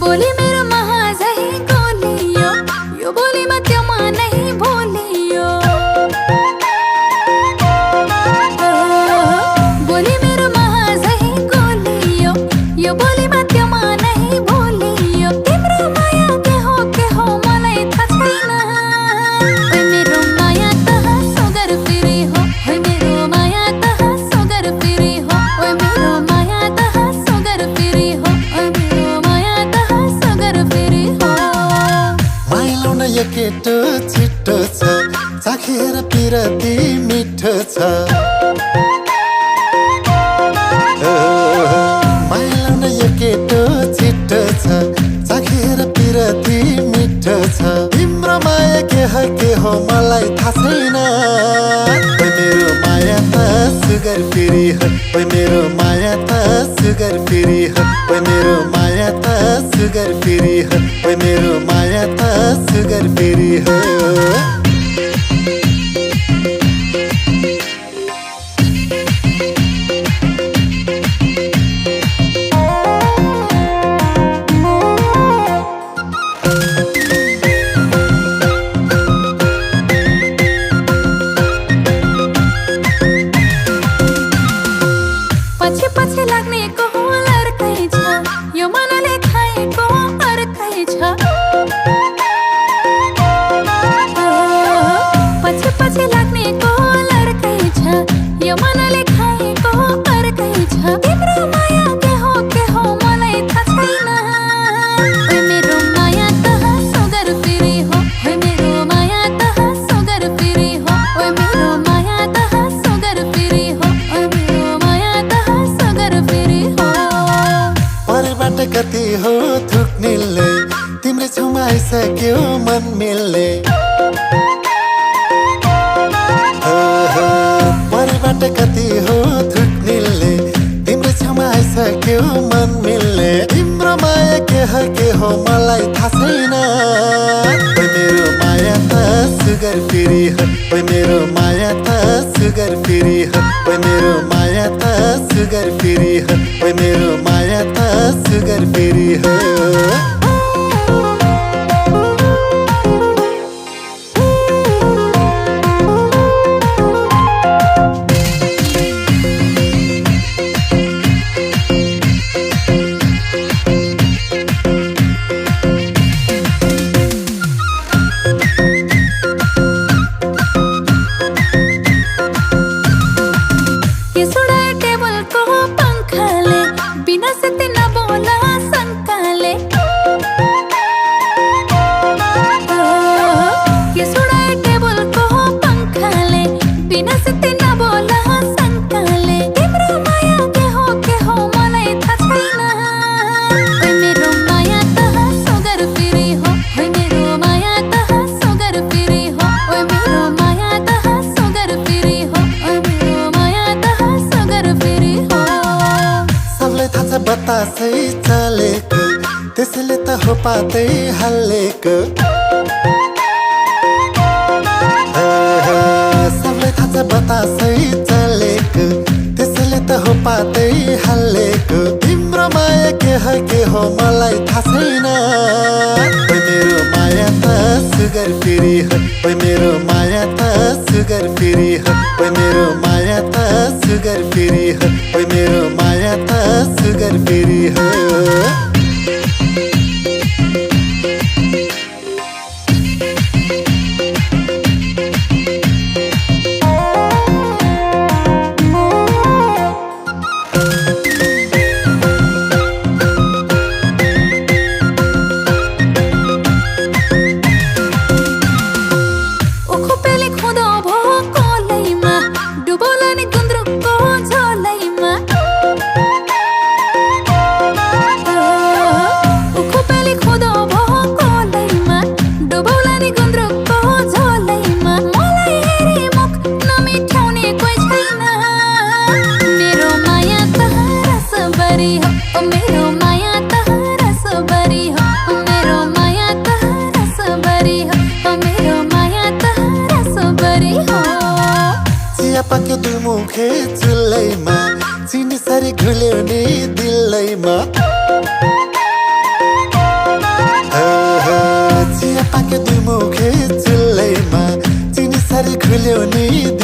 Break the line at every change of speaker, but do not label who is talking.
बोली मेरो महाजै गोलियो यो बोलीमा त्यो नै भोलियो बोली मेरो महाजै गोलियो यो बोलीमा त्यो नै भोलियो तिम्रो माया के हो मलाई थाहा छैन ओइ मेरो माया त सुगर फेरि हो ओइ मेरो माया त सुगर फेरि हो ओइ मेरो माया त सुगर फेरि हो ओइ मेरो माया त सुगर फेरि हो
माइलाउन यो केटो छिटो छ चाखेर पिरती मिठो छ माइलाउन यो केटो छिटो छ चाखेर पिरती मिठो छ तिम्रो माया के हो मलाई थाहा छैन ओइ मेरो माया त सुगर फेरि हो ओइ मेरो माया त सुगर फेरि हो ओइ मेरो माया त सुगर फेरि हो ओइ मेरो माया त सुगर फेरि हो
पछि लाग्नेको लड्कै छ यो मनले खाएको अर्कै छ पछि लाग्नेको लड्कै छ यो मनले खाएको अर्कै छ तिम्रो माया के हो मलाई थाहा छैन ओइ मेरो माया त सुगर फेरि हो ओइ मेरो माया त सुगर फेरि हो ओइ मेरो माया त सुगर फेरि हो ओइ मेरो माया त सुगर फेरि हो
परबाट कति हो थुक्निले तिम्रो छेउमा आइसक्यो मन मिल्ने परबाट कति हो थुक्निले तिम्रो छेउमा आइसक्यो मन मिल्ने तिम्रो माया के हो मलाई थाहा छैन ओइ मेरो माया त सुगर फेरि हो ओइ मेरो माया त सुगर फेरि हो ओइ मेरो माया त सुगर फेरि हो ओइ मेरो माया त सुगर फेरि हो बतासै चलेको त्यसैले त हो पातै हालेको सबलाई थाहा छ बतासै चलेको त्यसैले त हो पातै हालेको तिम्रो माया के हो मलाई थाहा छैन ओइ मेरो माया त सुगर फेरि हो ओइ मेरो माया त सुगर फेरि हो ओइ मेरो माया त सुगर फेरि हो ओइ मेरो माया त सुगर फेरि हो पाक्यो दुमुखे चुल्लैमा चिनी सारी घुल्यो नि दिलैमा पाके दुई मुखे चुल्लैमा चिनी सरी खुल्यो नि